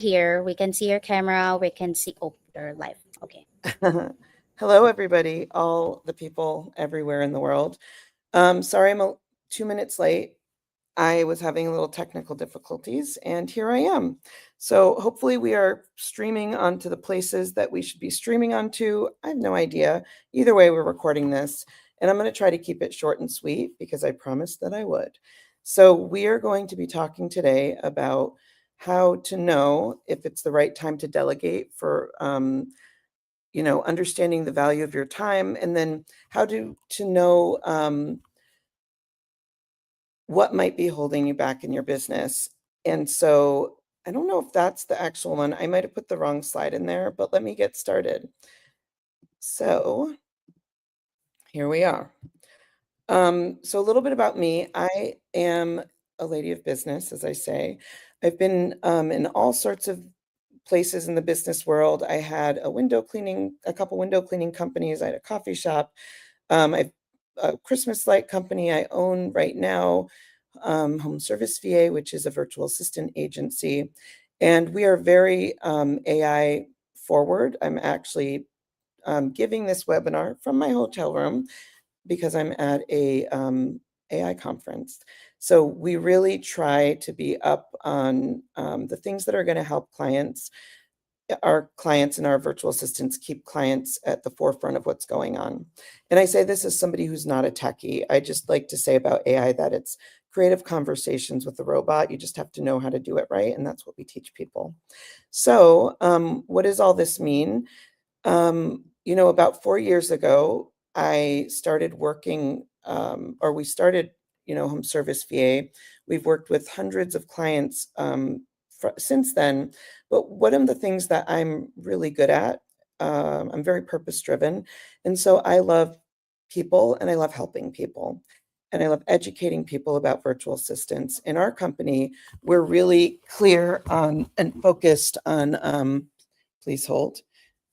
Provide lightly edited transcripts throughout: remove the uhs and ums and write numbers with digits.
Here we can see your camera, we can see, oh, they're live. Okay. Hello, everybody, all the people everywhere in the world. Sorry, 2 minutes late. I was having a little technical difficulties, and here I am. So hopefully we are streaming onto the places that we should be streaming onto. I have no idea. Either way, we're recording this, and I'm going to try to keep it short and sweet because I promised that I would. So we are going to be talking today about how to know if it's the right time to delegate for understanding the value of your time, and then how to know what might be holding you back in your business. And so I don't know if that's the actual one. I might have put the wrong slide in there, but let me get started. So here we are. So a little bit about me. I am a lady of business, as I say. I've been in all sorts of places in the business world. I had a couple window cleaning companies. I had a coffee shop. I've a Christmas light company I own right now, Home Service VA, which is a virtual assistant agency. And we are very AI forward. I'm actually giving this webinar from my hotel room because I'm at a AI conference. So we really try to be up on the things that are going to help our clients and our virtual assistants keep clients at the forefront of what's going on. And I say this as somebody who's not a techie. I just like to say about AI that it's creative conversations with the robot. You just have to know how to do it right. And that's what we teach people. So what does all this mean? About 4 years ago, I started working, or we started, Home Service VA. We've worked with hundreds of clients since then. But one of the things that I'm really good at, I'm very purpose driven. And so I love people and I love helping people. And I love educating people about virtual assistants. In our company, we're really clear on and focused on, please hold,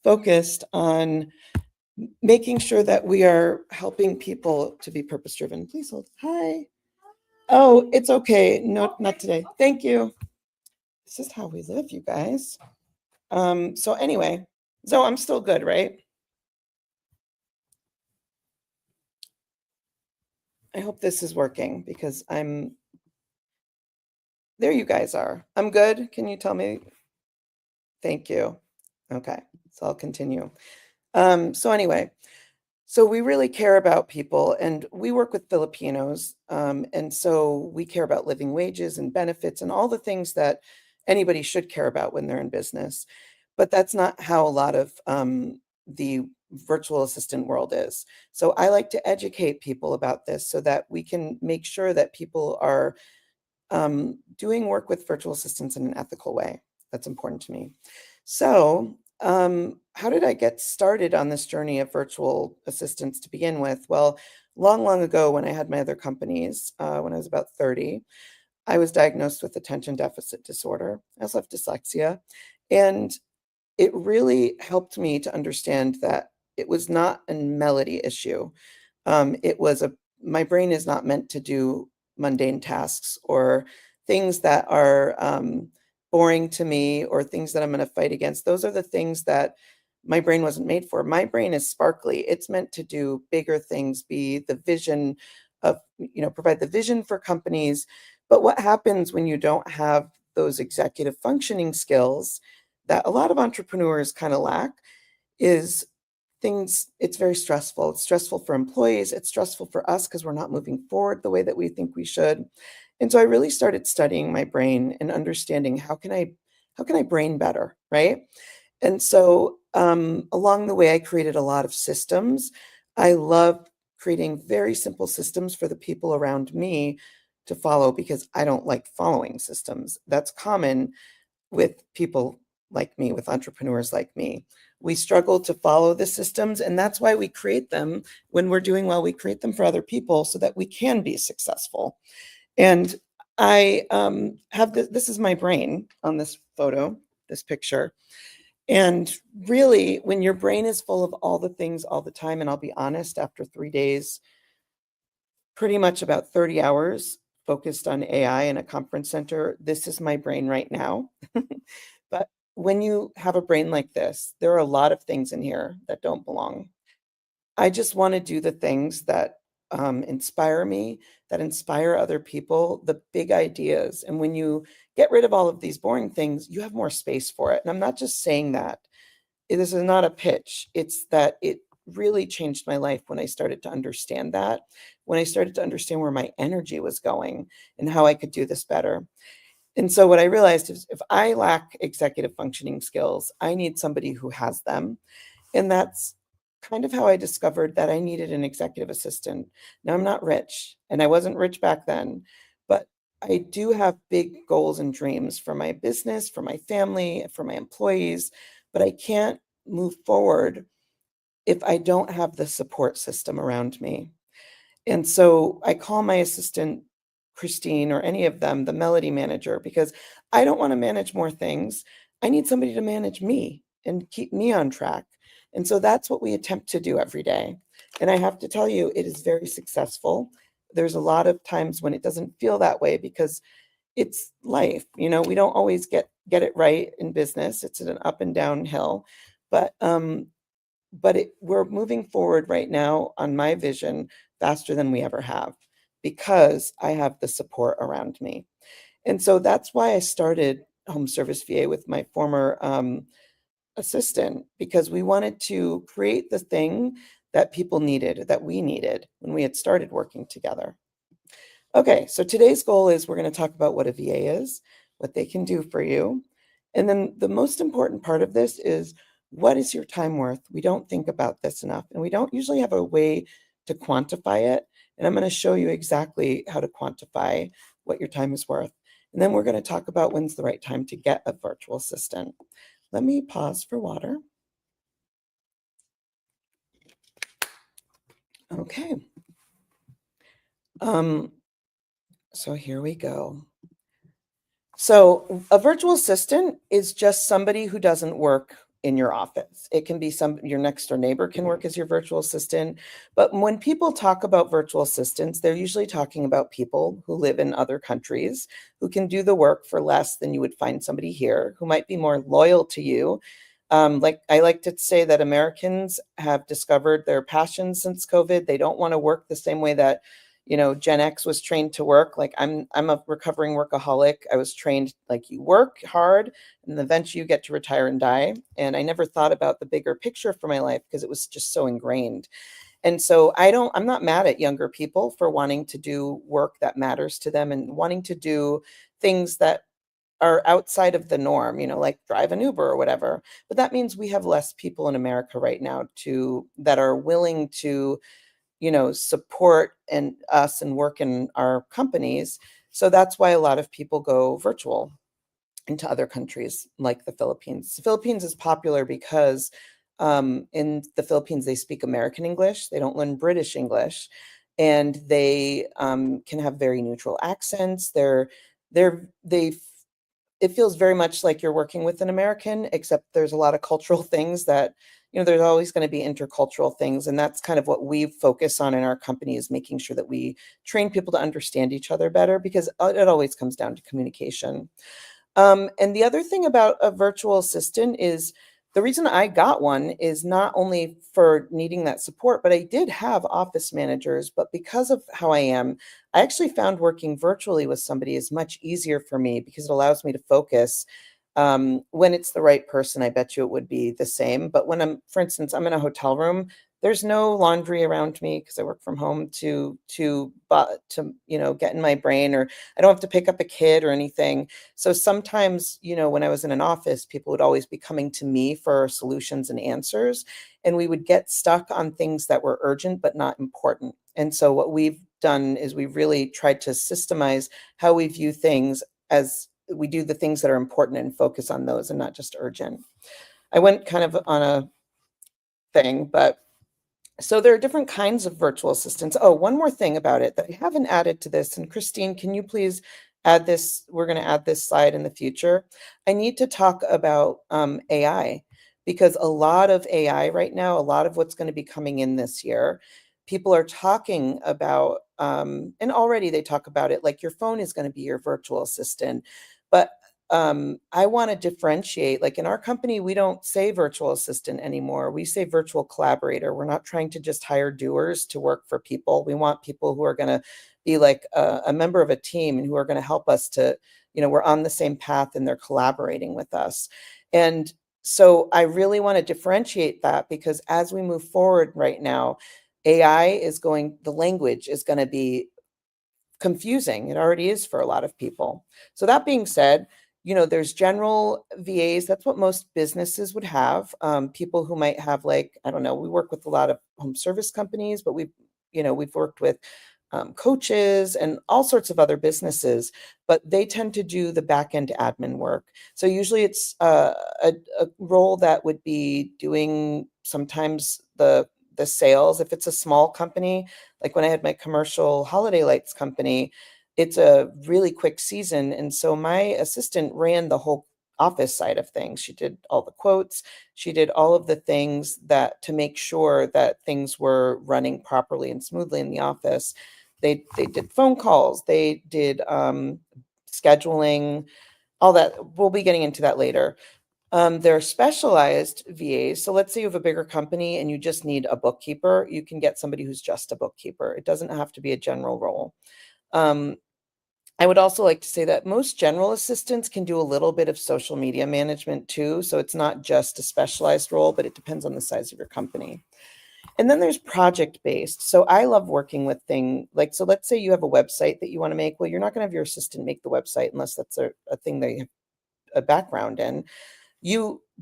focused on making sure that we are helping people to be purpose driven. Please hold. Hi. Oh, it's okay. No, not today. Thank you. This is how we live, you guys. So anyway, so I'm still good, right? I hope this is working because there you guys are. I'm good. Can you tell me? Thank you. Okay, so I'll continue. So anyway, so we really care about people, and we work with Filipinos, and so we care about living wages and benefits and all the things that anybody should care about when they're in business. But that's not how a lot of the virtual assistant world is. So I like to educate people about this so that we can make sure that people are doing work with virtual assistants in an ethical way. That's important to me. So, how did I get started on this journey of virtual assistants to begin with? Well, long, long ago, when I had my other companies, when I was about 30, I was diagnosed with attention deficit disorder. I also have dyslexia. And it really helped me to understand that it was not a melody issue. My brain is not meant to do mundane tasks or things that are boring to me or things that I'm going to fight against. Those are the things that my brain wasn't made for. My brain is sparkly. It's meant to do bigger things, be the vision of, provide the vision for companies. But what happens when you don't have those executive functioning skills that a lot of entrepreneurs kind of lack is it's very stressful. It's stressful for employees. It's stressful for us because we're not moving forward the way that we think we should. And so I really started studying my brain and understanding how can I brain better, right? And so along the way, I created a lot of systems. I love creating very simple systems for the people around me to follow because I don't like following systems. That's common with people like me, with entrepreneurs like me. We struggle to follow the systems, and that's why we create them when we're doing well. We create them for other people so that we can be successful. And I have this is my brain on this photo, this picture. And really, when your brain is full of all the things all the time, and I'll be honest, after 3 days, pretty much about 30 hours focused on AI in a conference center, this is my brain right now. But when you have a brain like this, there are a lot of things in here that don't belong. I just want to do the things that inspire me, that inspire other people, the big ideas. And when you get rid of all of these boring things, you have more space for it. And I'm not just saying that. This is not a pitch. It's that it really changed my life when I started to understand that, when I started to understand where my energy was going and how I could do this better. And so what I realized is if I lack executive functioning skills, I need somebody who has them. And that's kind of how I discovered that I needed an executive assistant. Now, I'm not rich, and I wasn't rich back then, but I do have big goals and dreams for my business, for my family, for my employees, but I can't move forward if I don't have the support system around me. And so I call my assistant Christine or any of them the melody manager because I don't want to manage more things. I need somebody to manage me and keep me on track. And so that's what we attempt to do every day. And I have to tell you, it is very successful. There's a lot of times when it doesn't feel that way because it's life. We don't always get it right in business. It's an up and down hill. But we're moving forward right now on my vision faster than we ever have because I have the support around me. And so that's why I started Home Service VA with my former assistant, because we wanted to create the thing that people needed, that we needed when we had started working together. Okay, so today's goal is we're going to talk about what a VA is, what they can do for you. And then the most important part of this is what is your time worth? We don't think about this enough, and we don't usually have a way to quantify it. And I'm going to show you exactly how to quantify what your time is worth. And then we're going to talk about when's the right time to get a virtual assistant. Let me pause for water. Okay. So here we go. So a virtual assistant is just somebody who doesn't work in your office. It can be your next door neighbor can work as your virtual assistant. But when people talk about virtual assistants, they're usually talking about people who live in other countries, who can do the work for less than you would find somebody here, who might be more loyal to you. Like I like to say that Americans have discovered their passions since COVID. They don't want to work the same way that Gen X was trained to work. Like I'm a recovering workaholic. I was trained like you work hard and eventually you get to retire and die. And I never thought about the bigger picture for my life because it was just so ingrained. And so I'm not mad at younger people for wanting to do work that matters to them and wanting to do things that are outside of the norm, like drive an Uber or whatever. But that means we have less people in America right now that are willing to support us and work in our companies. So that's why a lot of people go virtual into other countries like the Philippines. The Philippines is popular because in the Philippines, they speak American English. They don't learn British English. And they can have very neutral accents. It feels very much like you're working with an American, except there's a lot of cultural things that there's always going to be intercultural things. And that's kind of what we focus on in our company, is making sure that we train people to understand each other better, because it always comes down to communication. And the other thing about a virtual assistant is the reason I got one is not only for needing that support, but I did have office managers. But because of how I am, I actually found working virtually with somebody is much easier for me because it allows me to focus. When it's the right person, I bet you it would be the same. But when for instance, I'm in a hotel room, there's no laundry around me because I work from home to get in my brain, or I don't have to pick up a kid or anything. So sometimes, when I was in an office, people would always be coming to me for solutions and answers, and we would get stuck on things that were urgent but not important. And so what we've done is we've really tried to systemize how we view things, as we do the things that are important and focus on those and not just urgent. I went kind of on a thing, but so there are different kinds of virtual assistants. Oh, one more thing about it that I haven't added to this, and Christine, can you please add this? We're going to add this slide in the future. I need to talk about AI, because a lot of AI right now, a lot of what's going to be coming in this year, people are talking about, and already they talk about it, like your phone is going to be your virtual assistant. But I want to differentiate. Like in our company, we don't say virtual assistant anymore. We say virtual collaborator. We're not trying to just hire doers to work for people. We want people who are going to be like a member of a team and who are going to help us to, we're on the same path and they're collaborating with us. And so I really want to differentiate that, because as we move forward right now, the language is going to be confusing. It already is for a lot of people. So that being said, there's general VAs. That's what most businesses would have. People who might have, like, I don't know, we work with a lot of home service companies, but we've worked with coaches and all sorts of other businesses, but they tend to do the back end admin work. So usually it's a role that would be doing sometimes the sales. If it's a small company, like when I had my commercial holiday lights company, it's a really quick season. And so my assistant ran the whole office side of things. She did all the quotes. She did all of the things to make sure that things were running properly and smoothly in the office. They did phone calls. They did scheduling, all that. We'll be getting into that later. There are specialized VAs. So let's say you have a bigger company and you just need a bookkeeper. You can get somebody who's just a bookkeeper. It doesn't have to be a general role. I would also like to say that most general assistants can do a little bit of social media management too. So it's not just a specialized role, but it depends on the size of your company. And then there's project-based. So I love working with things like, so let's say you have a website that you want to make. Well, you're not going to have your assistant make the website unless that's a thing they have a background in.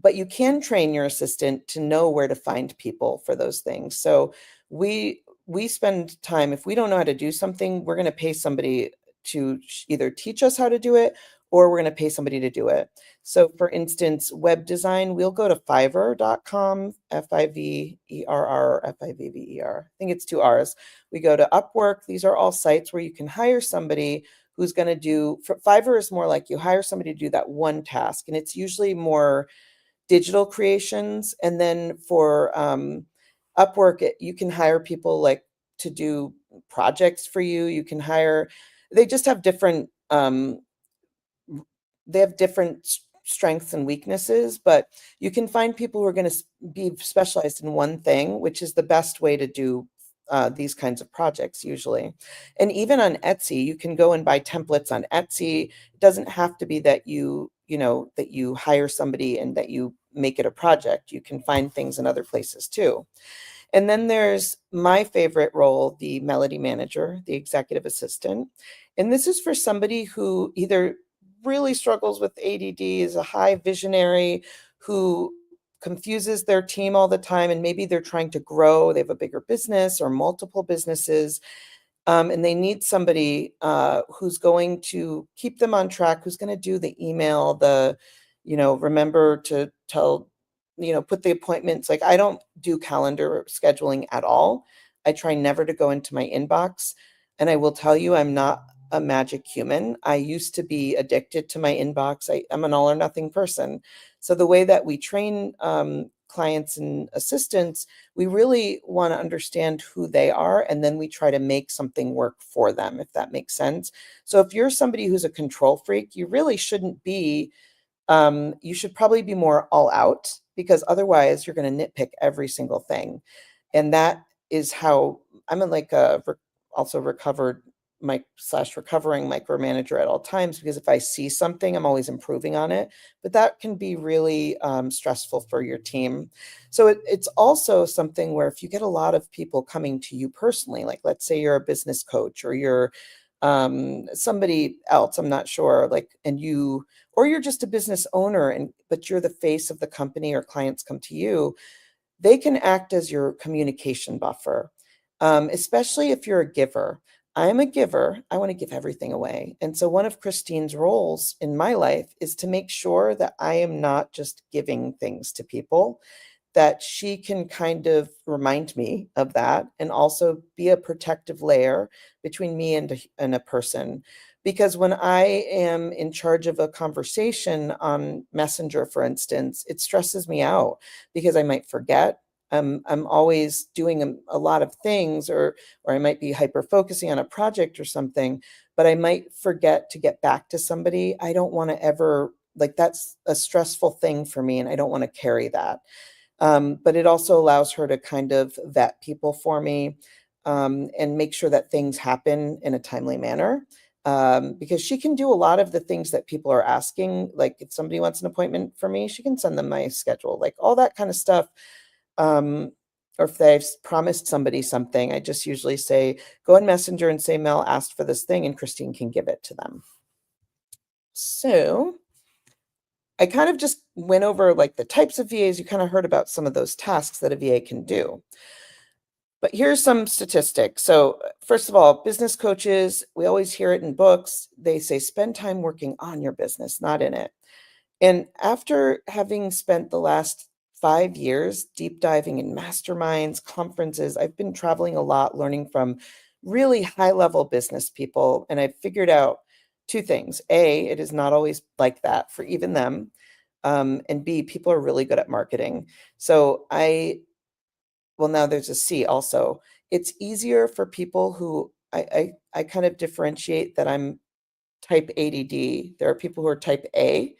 But you can train your assistant to know where to find people for those things. So we spend time, if we don't know how to do something, we're going to pay somebody to either teach us how to do it, or we're going to pay somebody to do it. So for instance, web design, we'll go to Fiverr.com, Fiverr, Fivver. I think it's 2 R's. We go to Upwork. These are all sites where you can hire somebody who's going to do. Fiverr is more like you hire somebody to do that one task, and it's usually more digital creations. And then for Upwork, you can hire people like to do projects for you. You can hire. They just have different. They have different strengths and weaknesses, but you can find people who are going to be specialized in one thing, which is the best way to do these kinds of projects usually. And even on Etsy, you can go and buy templates on Etsy. It doesn't have to be that that you hire somebody and that you make it a project. You can find things in other places too. And then there's my favorite role, the melody manager, the executive assistant. And this is for somebody who either really struggles with ADD, is a high visionary, who confuses their team all the time, and maybe they're trying to grow. They have a bigger business or multiple businesses, and they need somebody who's going to keep them on track, who's going to do the email, remember to tell, put the appointments. Like, I don't do calendar scheduling at all. I try never to go into my inbox. And I will tell you, I'm not a magic human. I used to be addicted to my inbox. I'm an all or nothing person. So the way that we train clients and assistants, we really want to understand who they are, and then we try to make something work for them, if that makes sense. So if you're somebody who's a control freak, you really shouldn't be, you should probably be more all out, because otherwise you're going to nitpick every single thing. And that is how I'm also recovering micromanager at all times, because if I see something, I'm always improving on it. But that can be really stressful for your team. So it's also something where if you get a lot of people coming to you personally, like let's say you're a business coach or you're somebody else, I'm not sure, or you're just a business owner, but you're the face of the company, or clients come to you, they can act as your communication buffer, especially if you're a giver. I'm a giver. I want to give everything away. And so one of Christine's roles in my life is to make sure that I am not just giving things to people, that she can kind of remind me of that, and also be a protective layer between me and a person. Because when I am in charge of a conversation on Messenger, for instance, it stresses me out because I might forget. I'm always doing a lot of things, or I might be hyper focusing on a project or something, but I might forget to get back to somebody. I don't want to ever, like, that's a stressful thing for me, and I don't want to carry that. But it also allows her to kind of vet people for me, and make sure that things happen in a timely manner. Because she can do a lot of the things that people are asking. Like if somebody wants an appointment for me, she can send them my schedule, like all that kind of stuff. Um, or if they've promised somebody something, I just usually say, go in Messenger and say, Mel asked for this thing, and Christine can give it to them. So I kind of just went over like the types of VAs. You kind of heard about some of those tasks that a VA can do. But here's some statistics. So, first of all, business coaches, we always hear it in books. They say spend time working on your business, not in it. And after having spent the last 5 years deep diving in masterminds, conferences, I've been traveling a lot, learning from really high level business people. And I've figured out two things. A, it is not always like that for even them. And B, people are really good at marketing. So well, now there's a C also. It's easier for people who I kind of differentiate that I'm type ADD. There are people who are type A,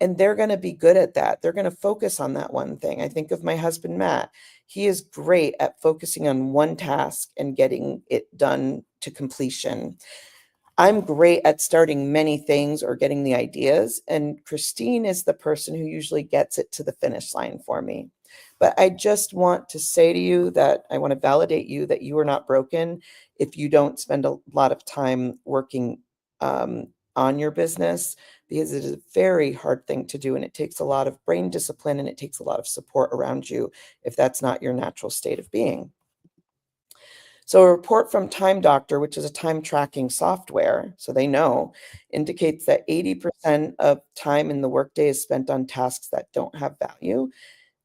and they're going to be good at that. They're going to focus on that one thing. I think of my husband, Matt. He is great at focusing on one task and getting it done to completion. I'm great at starting many things or getting the ideas, and Christine is the person who usually gets it to the finish line for me. But I just want to say to you that I want to validate you that you are not broken if you don't spend a lot of time working on your business, because it is a very hard thing to do, and it takes a lot of brain discipline, and it takes a lot of support around you if that's not your natural state of being. So a report from Time Doctor, which is a time tracking software, so they know, indicates that 80% of time in the workday is spent on tasks that don't have value.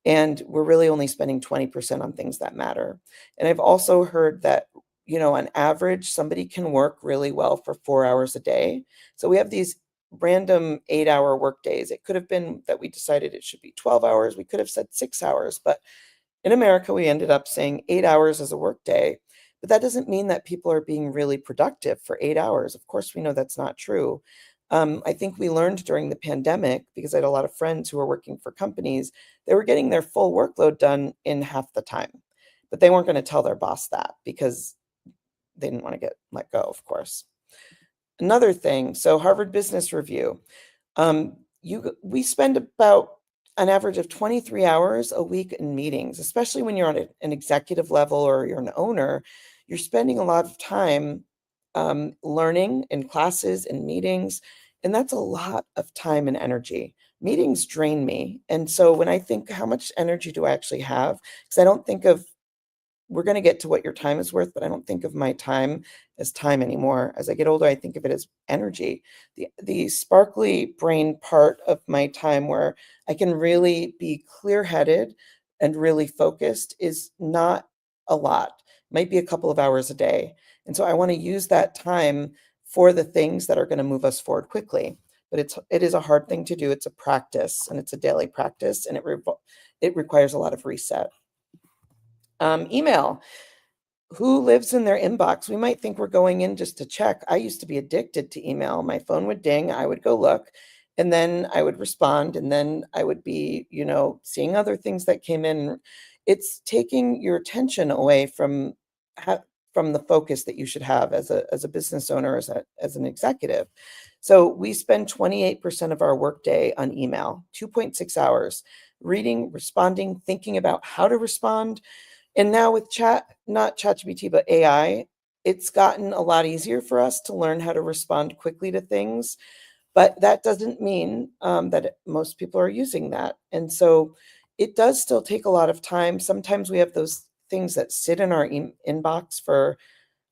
And we're really only spending 20% on things that matter. And I've also heard that, on average, somebody can work really well for 4 hours a day. So we have these random 8-hour work days. It could have been that we decided it should be 12 hours. We could have said 6 hours, but in America, we ended up saying 8 hours as a work day. But that doesn't mean that people are being really productive for 8 hours. Of course, we know that's not true. I think we learned during the pandemic, because I had a lot of friends who were working for companies, they were getting their full workload done in half the time. But they weren't going to tell their boss that because they didn't want to get let go, of course. Another thing, so Harvard Business Review, we spend about an average of 23 hours a week in meetings, especially when you're on an executive level or you're an owner. You're spending a lot of time learning in classes and meetings, and that's a lot of time and energy. Meetings drain me. And so when I think, how much energy do I actually have? Because I don't think of, we're going to get to what your time is worth, but I don't think of my time as time anymore. As I get older, I think of it as energy. The sparkly brain part of my time where I can really be clear-headed and really focused is not a lot. Might be a couple of hours a day. And so I want to use that time for the things that are going to move us forward quickly. But it is a hard thing to do. It's a practice, and it's a daily practice, and it requires a lot of reset. Email. Who lives in their inbox? We might think we're going in just to check. I used to be addicted to email. My phone would ding, I would go look, and then I would respond, and then I would be, seeing other things that came in. It's taking your attention away from the focus that you should have as a business owner, as an executive. So we spend 28% of our workday on email, 2.6 hours, reading, responding, thinking about how to respond. And now with not ChatGPT, but AI, it's gotten a lot easier for us to learn how to respond quickly to things. But that doesn't mean that most people are using that. And so it does still take a lot of time. Sometimes we have those things that sit in our inbox for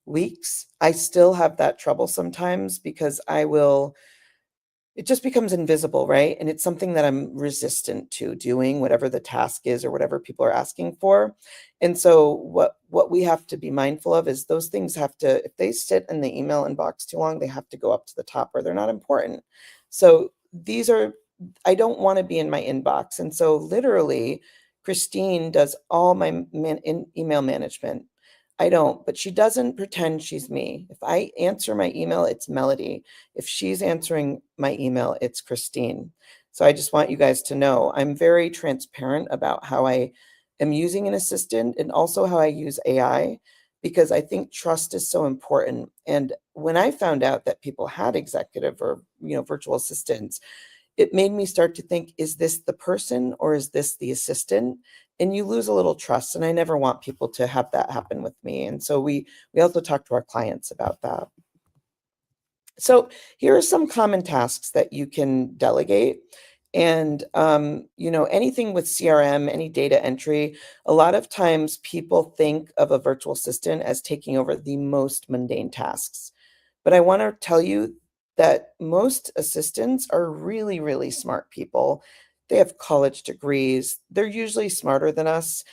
weeks. I still have that trouble sometimes because it just becomes invisible, right? And it's something that I'm resistant to doing, whatever the task is or whatever people are asking for. And so what we have to be mindful of is those things have to, if they sit in the email inbox too long, they have to go up to the top or they're not important. So I don't want to be in my inbox. And so literally Christine does all my email management. I don't, but she doesn't pretend she's me. If I answer my email, it's Melody. If she's answering my email, it's Christine. So I just want you guys to know I'm very transparent about how I am using an assistant and also how I use AI, because I think trust is so important. And when I found out that people had executive or virtual assistants, it made me start to think, is this the person or is this the assistant? And you lose a little trust. And I never want people to have that happen with me. And so we also talk to our clients about that. So here are some common tasks that you can delegate. And, anything with CRM, any data entry, a lot of times people think of a virtual assistant as taking over the most mundane tasks. But I want to tell you that most assistants are really, really smart people. They have college degrees. They're usually smarter than us.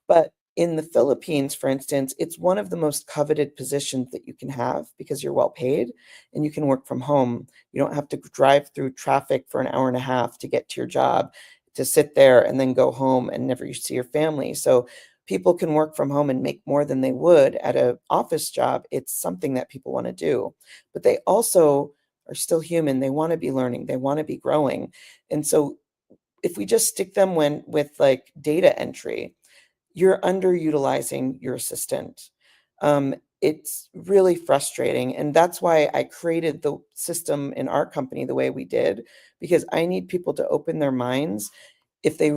But in the Philippines, for instance, it's one of the most coveted positions that you can have because you're well paid and you can work from home. You don't have to drive through traffic for an hour and a half to get to your job, to sit there and then go home and never see your family. So people can work from home and make more than they would at an office job. It's something that people want to do, but they also are still human. They want to be learning. They want to be growing. And so if we just stick them with like data entry, you're underutilizing your assistant. It's really frustrating. And that's why I created the system in our company the way we did, because I need people to open their minds if they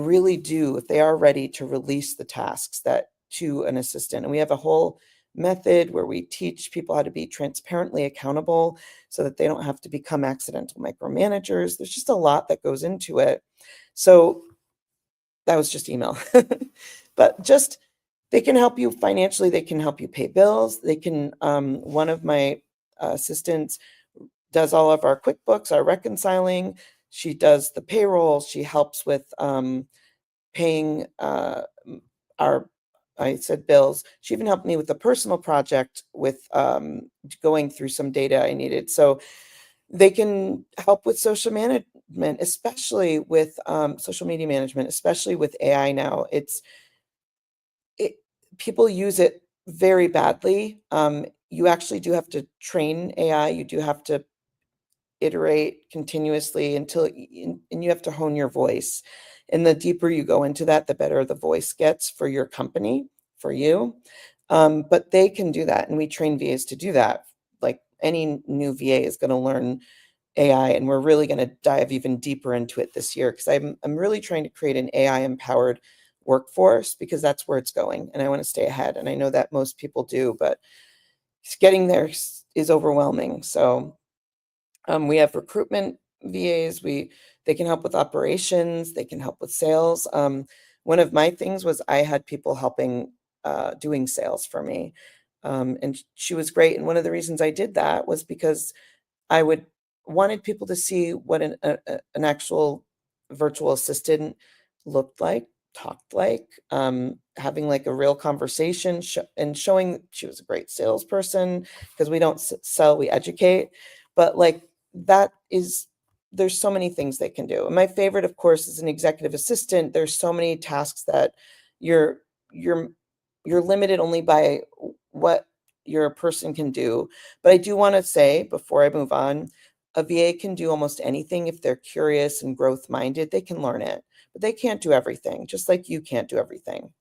are ready to release the tasks to an assistant. And we have a whole method where we teach people how to be transparently accountable so that they don't have to become accidental micromanagers. There's just a lot that goes into it. So that was just email. But just, they can help you financially. They can help you pay bills. They can, one of my assistants does all of our QuickBooks, our reconciling. She does the payroll. She helps with paying I said bills. She even helped me with a personal project with going through some data I needed. So they can help with social management, especially with social media management, especially with AI now. People use it very badly. You actually do have to train AI. You do have to iterate continuously and you have to hone your voice. And the deeper you go into that, the better the voice gets for your company, for you. But they can do that. And we train VAs to do that. Like any new VA is going to learn AI, and we're really going to dive even deeper into it this year, because I'm really trying to create an AI empowered workforce, because that's where it's going, and I want to stay ahead. And I know that most people do, but getting there is overwhelming. So we have recruitment VAs. They can help with operations. They can help with sales. One of my things was I had people helping doing sales for me, and she was great. And one of the reasons I did that was because I wanted people to see what an actual virtual assistant looked like, talked like, having like a real conversation, and showing she was a great salesperson, because we don't sell, we educate. But like there's so many things they can do. And my favorite, of course, is an executive assistant. There's so many tasks that you're limited only by what your person can do. But I do want to say, before I move on, a VA can do almost anything if they're curious and growth minded. They can learn it, but they can't do everything, just like you can't do everything.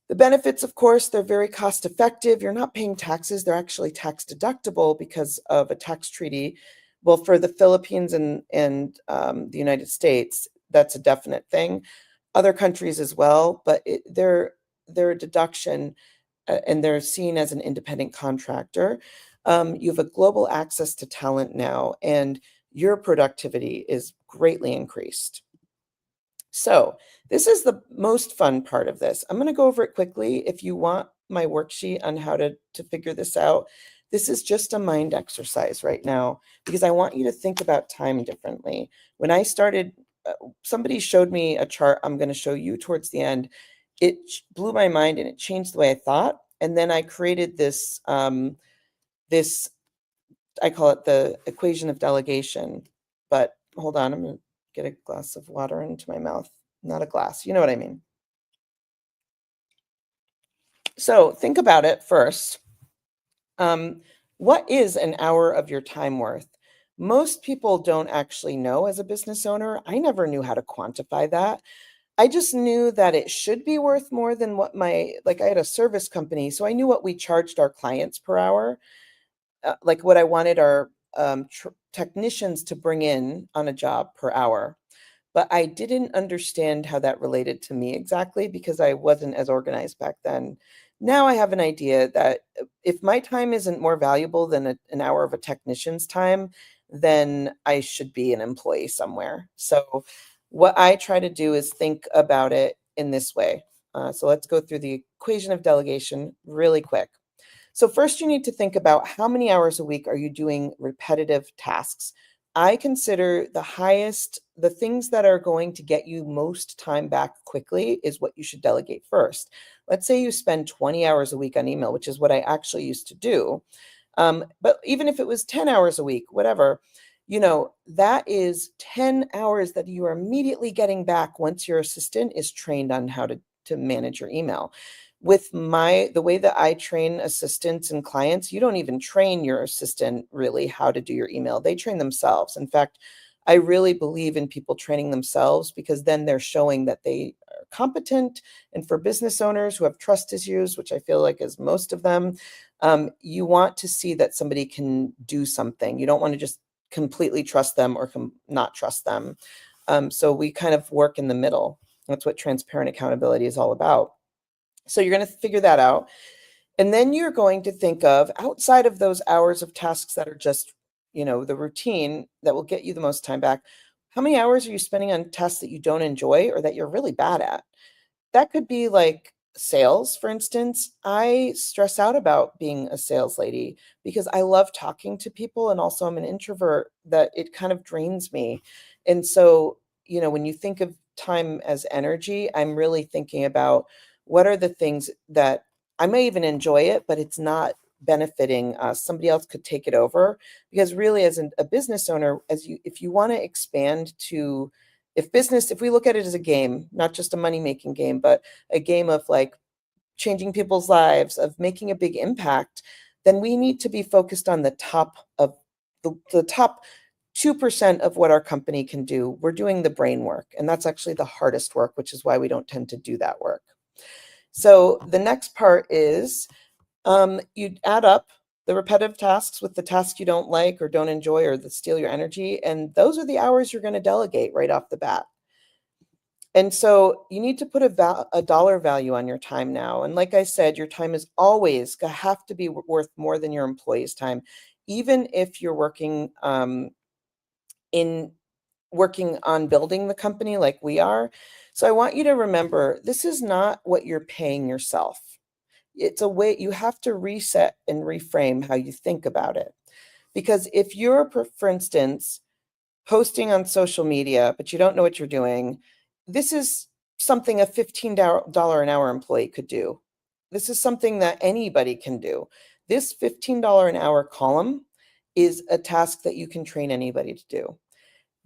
The benefits, of course, they're very cost effective. You're not paying taxes. They're actually tax deductible because of a tax treaty. Well, for the Philippines and the United States, that's a definite thing. Other countries as well, but they're a deduction, and they're seen as an independent contractor. You have a global access to talent now, and your productivity is greatly increased. So this is the most fun part of this. I'm going to go over it quickly. If you want my worksheet on how to figure this out, this is just a mind exercise right now, because I want you to think about time differently. When I started, somebody showed me a chart I'm going to show you towards the end. It blew my mind and it changed the way I thought. And then I created this, I call it the equation of delegation. But hold on, I'm going to get a glass of water into my mouth. not a glass. You know what I mean? So think about it first. What is an hour of your time worth? Most people don't actually know as a business owner. I never knew how to quantify that. I just knew that it should be worth more than what like I had a service company, so I knew what we charged our clients per hour, like what I wanted our technicians to bring in on a job per hour. But I didn't understand how that related to me exactly because I wasn't as organized back then. Now I have an idea that if my time isn't more valuable than an hour of a technician's time, then I should be an employee somewhere. So what I try to do is think about it in this way. So let's go through the equation of delegation really quick. So first you need to think about how many hours a week are you doing repetitive tasks. I consider the things that are going to get you most time back quickly is what you should delegate first. Let's say you spend 20 hours a week on email, which is what I actually used to do. But even if it was 10 hours a week, whatever, that is 10 hours that you are immediately getting back once your assistant is trained on how to manage your email. With the way that I train assistants and clients, you don't even train your assistant really how to do your email. They train themselves. In fact, I really believe in people training themselves because then they're showing that they are competent. And for business owners who have trust issues, which I feel like is most of them, you want to see that somebody can do something. You don't want to just completely trust them or not trust them. So we kind of work in the middle. That's what transparent accountability is all about. So you're going to figure that out. And then you're going to think of outside of those hours of tasks that are just, the routine that will get you the most time back. How many hours are you spending on tasks that you don't enjoy or that you're really bad at? That could be like sales, for instance. I stress out about being a sales lady because I love talking to people. And also I'm an introvert that it kind of drains me. And so, when you think of time as energy, I'm really thinking about what are the things that I may even enjoy it, but it's not benefiting us. Somebody else could take it over because really as a business owner, if you want to expand to if we look at it as a game, not just a money-making game, but a game of like changing people's lives, of making a big impact, then we need to be focused on the top 2% of what our company can do. We're doing the brain work, and that's actually the hardest work, which is why we don't tend to do that work. So the next part is you add up the repetitive tasks with the tasks you don't like or don't enjoy or that steal your energy. And those are the hours you're going to delegate right off the bat. And so you need to put a dollar value on your time now. And like I said, your time is always going to have to be worth more than your employees' time, even if you're working on building the company like we are. So I want you to remember, this is not what you're paying yourself. It's a way you have to reset and reframe how you think about it. Because if you're, for instance, posting on social media, but you don't know what you're doing, this is something a $15 an hour employee could do. This is something that anybody can do. This $15 an hour column is a task that you can train anybody to do.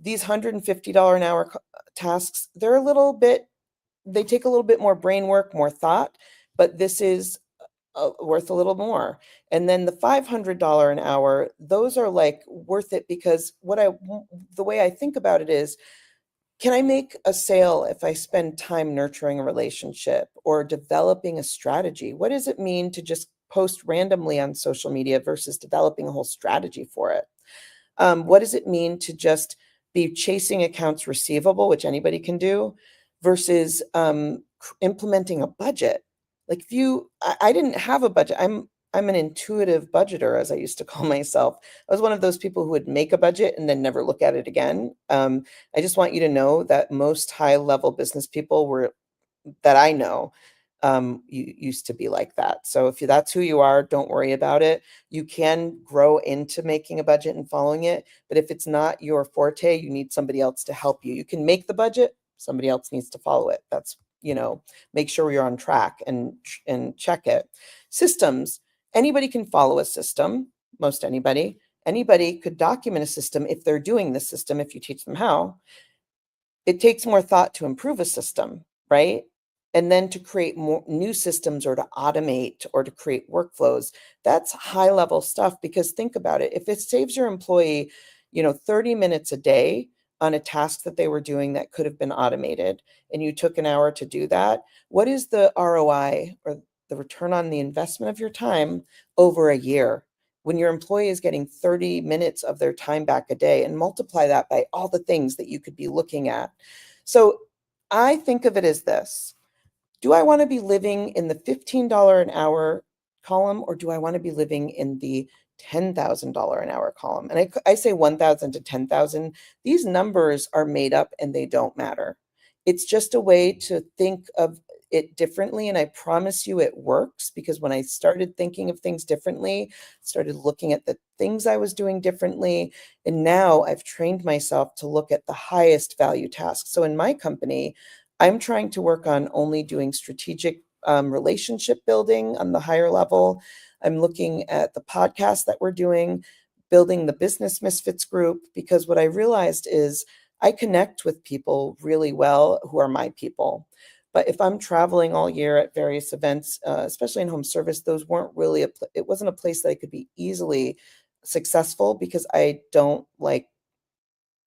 These $150 an hour tasks, they take a little bit more brain work, more thought, but this is worth a little more. And then the $500 an hour, those are like worth it because the way I think about it is, can I make a sale if I spend time nurturing a relationship or developing a strategy? What does it mean to just post randomly on social media versus developing a whole strategy for it? What does it mean to just be chasing accounts receivable, which anybody can do, versus implementing a budget? Like I didn't have a budget. I'm an intuitive budgeter, as I used to call myself. I was one of those people who would make a budget and then never look at it again. I just want you to know that most high-level business people that I know you used to be like that. So if that's who you are, don't worry about it. You can grow into making a budget and following it, but if it's not your forte, you need somebody else to help you. You can make the budget, somebody else needs to follow it. That's, make sure you're on track and check it. Systems, anybody can follow a system, most anybody. Anybody could document a system if they're doing the system, if you teach them how. it takes more thought to improve a system, right? And then to create more new systems or to automate or to create workflows. That's high level stuff, because think about it. If it saves your employee, 30 minutes a day on a task that they were doing that could have been automated, and you took an hour to do that, what is the ROI, or the return on the investment of your time, over a year? When your employee is getting 30 minutes of their time back a day, and multiply that by all the things that you could be looking at. So I think of it as this. Do I want to be living in the $15 an hour column, or do I want to be living in the $10,000 an hour column? And I say 1,000 to 10,000. These numbers are made up and they don't matter. It's just a way to think of it differently. And I promise you it works, because when I started thinking of things differently, started looking at the things I was doing differently, and now I've trained myself to look at the highest value tasks. So in my company, I'm trying to work on only doing strategic relationship building on the higher level. I'm looking at the podcast that we're doing, building the Business Misfits group, because what I realized is I connect with people really well who are my people. But if I'm traveling all year at various events, especially in home service, those weren't really it wasn't a place that I could be easily successful, because I don't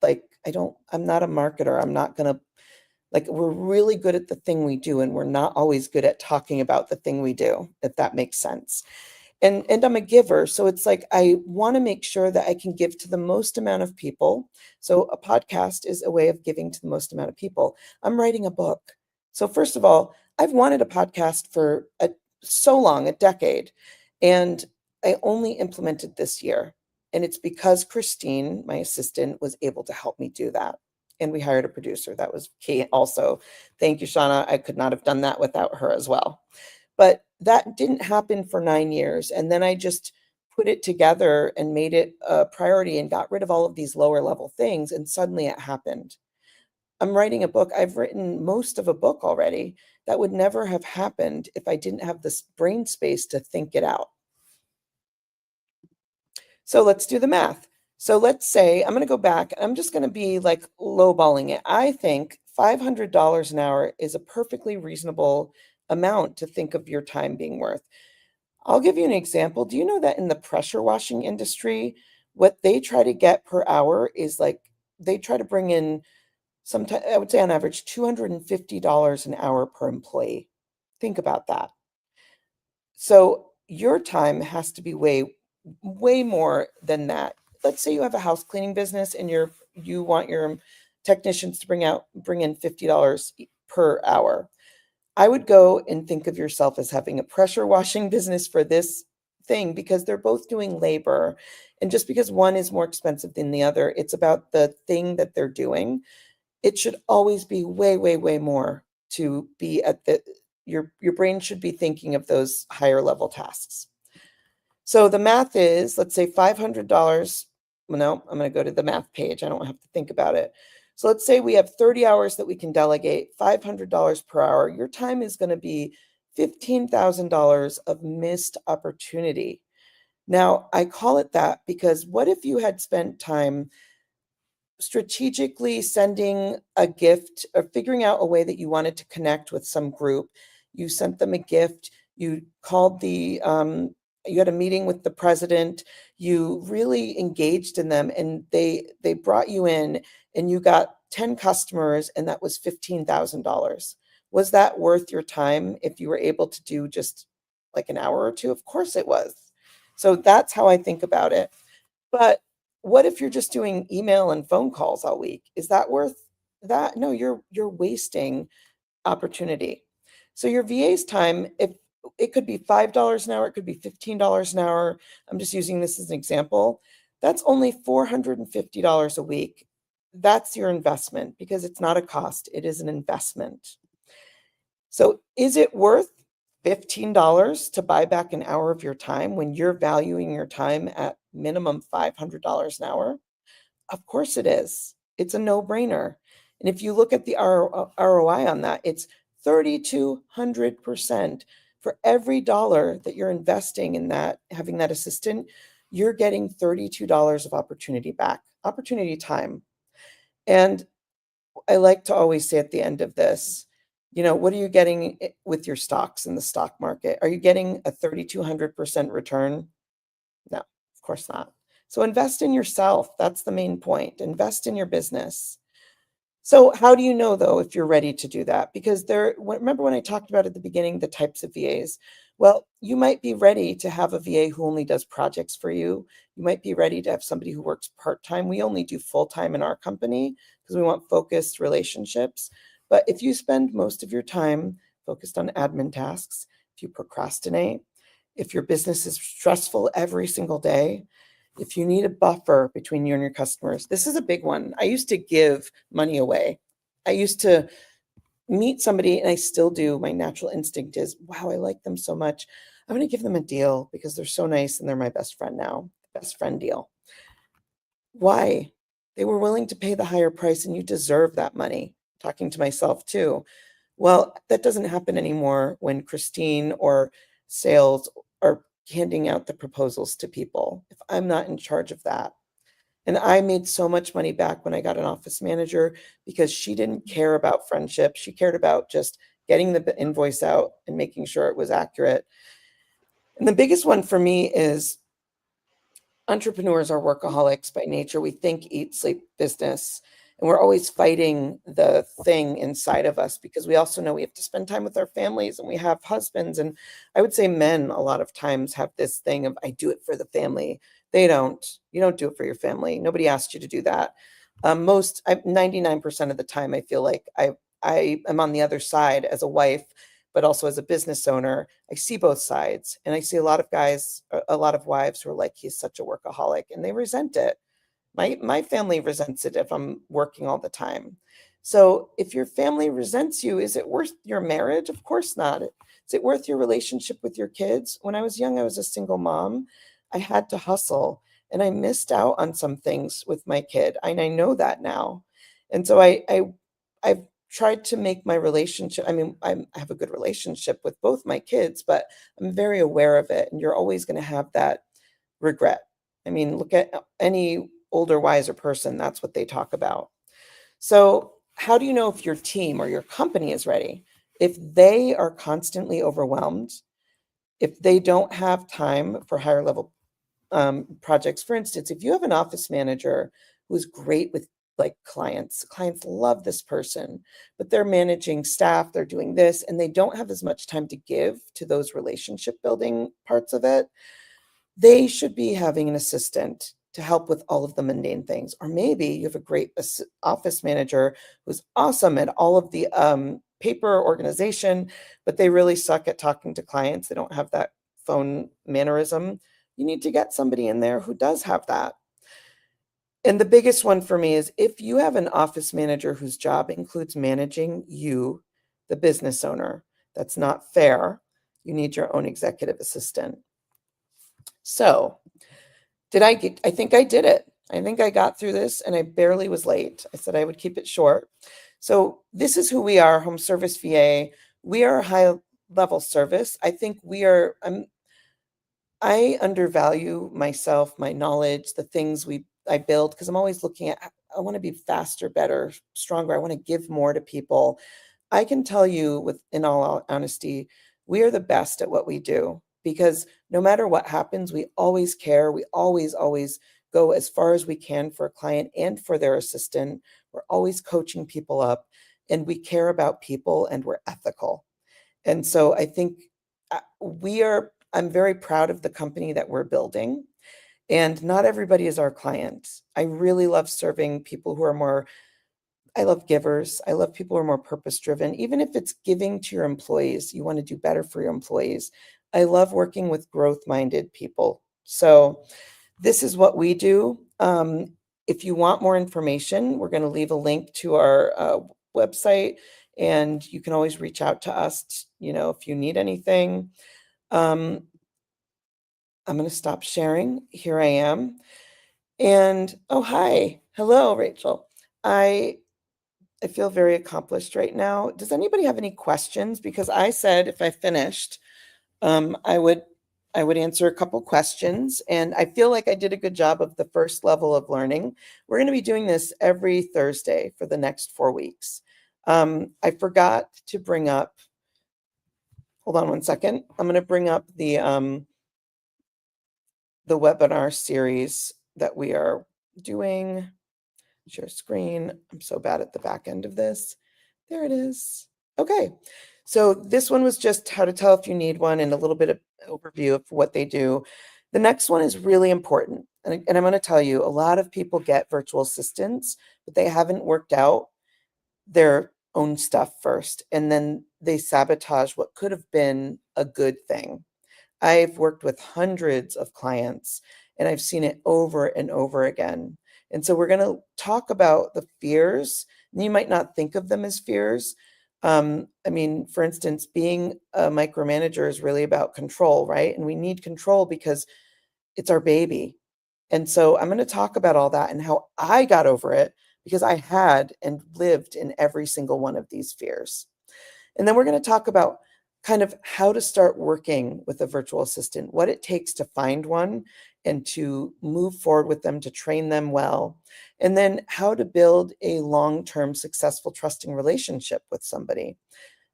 I'm not a marketer. I'm not going to, we're really good at the thing we do, and we're not always good at talking about the thing we do, if that makes sense. And I'm a giver, so it's like I want to make sure that I can give to the most amount of people. So a podcast is a way of giving to the most amount of people. I'm writing a book. So first of all, I've wanted a podcast for so long, a decade, and I only implemented this year. And it's because Christine, my assistant, was able to help me do that. And we hired a producer. That was key also. Thank you, Shauna. I could not have done that without her as well. But that didn't happen for 9 years. And then I just put it together and made it a priority and got rid of all of these lower level things. And suddenly it happened. I'm writing a book. I've written most of a book already. That would never have happened if I didn't have this brain space to think it out. So let's do the math. So let's say I'm going to go back. I'm just going to be like lowballing it. I think $500 an hour is a perfectly reasonable amount to think of your time being worth. I'll give you an example. Do you know that in the pressure washing industry, what they try to get per hour is they try to bring in sometimes, I would say on average, $250 an hour per employee. Think about that. So your time has to be way more than that. Let's say you have a house cleaning business and you want your technicians to bring in $50 per hour. I would go and think of yourself as having a pressure washing business for this thing, because they're both doing labor. And just because one is more expensive than the other, it's about the thing that they're doing. It should always be way more to be at your brain should be thinking of those higher level tasks. So the math is, let's say $500. Well, no, I'm going to go to the math page. I don't have to think about it. So let's say we have 30 hours that we can delegate, $500 per hour. Your time is going to be $15,000 of missed opportunity. Now, I call it that because what if you had spent time strategically sending a gift or figuring out a way that you wanted to connect with some group? You sent them a gift, you called you had a meeting with the president, you really engaged in them, and they brought you in and you got 10 customers, and that was $15,000. Was that worth your time if you were able to do just like an hour or two? Of course it was. So that's how I think about it. But what if you're just doing email and phone calls all week? Is that worth that? No, you're wasting opportunity. So your VA's time, if it could be $5 an hour, it could be $15 an hour. I'm just using this as an example. That's only $450 a week. That's your investment, because it's not a cost, it is an investment. So is it worth $15 to buy back an hour of your time when you're valuing your time at minimum $500 an hour? Of course it is. It's a no-brainer. And if you look at the ROI on that, it's 3,200%. For every dollar that you're investing in that, having that assistant, you're getting $32 of opportunity back, opportunity time. And I like to always say at the end of this, what are you getting with your stocks in the stock market? Are you getting a 3,200% return? No, of course not. So invest in yourself. That's the main point. Invest in your business. So how do you know though if you're ready to do that? Because remember when I talked about at the beginning the types of VAs? Well, you might be ready to have a VA who only does projects for you. You might be ready to have somebody who works part-time. We only do full-time in our company because we want focused relationships. But if you spend most of your time focused on admin tasks, if you procrastinate, if your business is stressful every single day, if you need a buffer between you and your customers, this is a big one. I used to give money away. I used to meet somebody, and I still do. My natural instinct is, wow, I like them so much. I'm going to give them a deal because they're so nice and they're my best friend now. Best friend deal. Why? They were willing to pay the higher price and you deserve that money. Talking to myself too. Well, that doesn't happen anymore when Christine or sales are handing out the proposals to people. If I'm not in charge of that. And I made so much money back when I got an office manager because she didn't care about friendship. She cared about just getting the invoice out and making sure it was accurate. And the biggest one for me is entrepreneurs are workaholics by nature. We think, eat, sleep, business. And we're always fighting the thing inside of us because we also know we have to spend time with our families and we have husbands. And I would say men a lot of times have this thing of, I do it for the family. They don't. You don't do it for your family. Nobody asked you to do that. 99% of the time, I feel like I am on the other side as a wife, but also as a business owner. I see both sides, and I see a lot of guys, a lot of wives who are like, he's such a workaholic, and they resent it. My family resents it if I'm working all the time. So if your family resents you, is it worth your marriage? Of course not. Is it worth your relationship with your kids? When I was young, I was a single mom. I had to hustle and I missed out on some things with my kid. And I know that now. And so I've tried to make my relationship, I mean, I have a good relationship with both my kids, but I'm very aware of it. And you're always going to have that regret. I mean, look at any older, wiser person, that's what they talk about. So, how do you know if your team or your company is ready? If they are constantly overwhelmed, if they don't have time for higher level projects. For instance, if you have an office manager who's great with like clients love this person, but they're managing staff, they're doing this, and they don't have as much time to give to those relationship building parts of it, they should be having an assistant to help with all of the mundane things. Or maybe you have a great office manager who's awesome at all of the paper organization, but they really suck at talking to clients. They don't have that phone mannerism. You need to get somebody in there who does have that. And the biggest one for me is if you have an office manager whose job includes managing you, the business owner, that's not fair. You need your own executive assistant. So, I think I did it. I think I got through this and I barely was late. I said I would keep it short. So, this is who we are, Home Service VA. We are a high level service. I think I undervalue myself, my knowledge, the things I build because I'm always looking at I want to be faster, better, stronger. I want to give more to people. I can tell you with in all honesty, we are the best at what we do because no matter what happens, we always care. We always go as far as we can for a client and for their assistant. We're always coaching people up and we care about people and we're ethical. And so I think I'm very proud of the company that we're building. And not everybody is our client. I really love serving people who are more, I love givers. I love people who are more purpose driven. Even if it's giving to your employees, you want to do better for your employees. I love working with growth minded people. So this is what we do. If you want more information, we're going to leave a link to our website and you can always reach out to us, if you need anything. I'm going to stop sharing. Here I am. And oh, hi. Hello, Rachel. I feel very accomplished right now. Does anybody have any questions? Because I said if I finished, I would I would answer a couple questions, and I feel like I did a good job of the first level of learning. We're going to be doing this every Thursday for the next 4 weeks. I forgot to bring up, hold on one second. I'm going to bring up the webinar series that we are doing. Share screen. I'm so bad at the back end of this. There it is. Okay. So this one was just how to tell if you need one and a little bit of overview of what they do. The next one is really important. And I'm going to tell you, a lot of people get virtual assistants, but they haven't worked out their own stuff first. And then they sabotage what could have been a good thing. I've worked with hundreds of clients and I've seen it over and over again. And so we're going to talk about the fears. And you might not think of them as fears. I mean, for instance, being a micromanager is really about control, right? And we need control because it's our baby. And so I'm going to talk about all that and how I got over it because I had and lived in every single one of these fears. And then we're going to talk about kind of how to start working with a virtual assistant, what it takes to find one and to move forward with them, to train them well, and then how to build a long-term, successful, trusting relationship with somebody.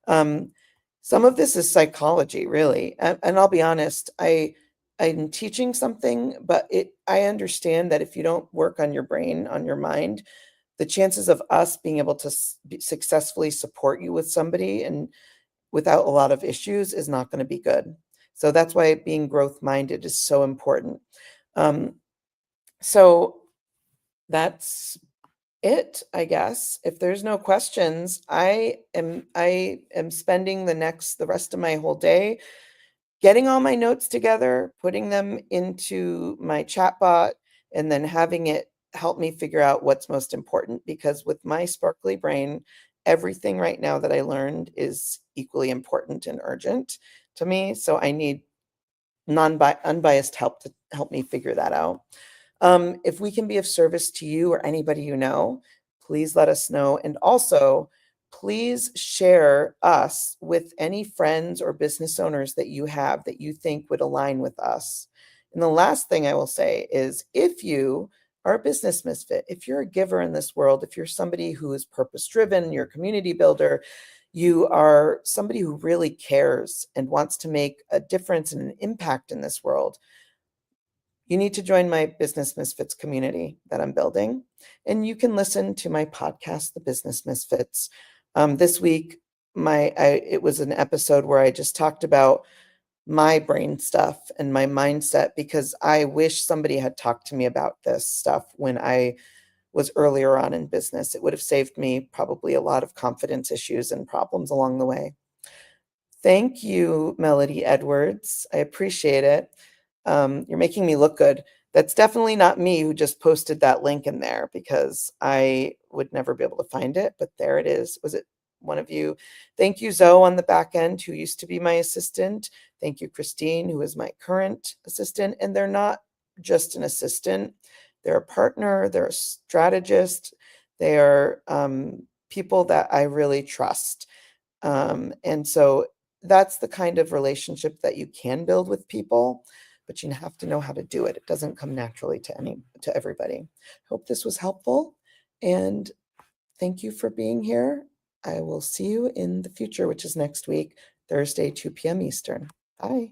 Some of this is psychology, really. And I'll be honest, I'm teaching something, but I understand that if you don't work on your brain, on your mind, the chances of us being able to successfully support you with somebody and without a lot of issues is not going to be good. So that's why being growth minded is so important. So that's it, I guess. If there's no questions, I am spending the rest of my whole day getting all my notes together, putting them into my chatbot, and then having it help me figure out what's most important. Because with my sparkly brain, everything right now that I learned is equally important and urgent to me. So I need unbiased help to help me figure that out. If we can be of service to you or anybody you know, please let us know. And also, please share us with any friends or business owners that you have that you think would align with us. And the last thing I will say is if you are a business misfit, if you're a giver in this world, if you're somebody who is purpose driven, you're a community builder, you are somebody who really cares and wants to make a difference and an impact in this world, you need to join my Business Misfits community that I'm building. And you can listen to my podcast, The Business Misfits. This week, it was an episode where I just talked about my brain stuff and my mindset because I wish somebody had talked to me about this stuff when I was earlier on in business. It would have saved me probably a lot of confidence issues and problems along the way. Thank you, Melody Edwards. I appreciate it. You're making me look good. That's definitely not me who just posted that link in there because I would never be able to find it, but there it is. Was it one of you? Thank you, Zoe, on the back end, who used to be my assistant. Thank you, Christine, who is my current assistant. And they're not just an assistant. They're a partner. They're a strategist. They are people that I really trust. And so that's the kind of relationship that you can build with people, but you have to know how to do it. It doesn't come naturally to everybody. Hope this was helpful, and thank you for being here. I will see you in the future, which is next week, Thursday, 2 p.m. Eastern. Bye.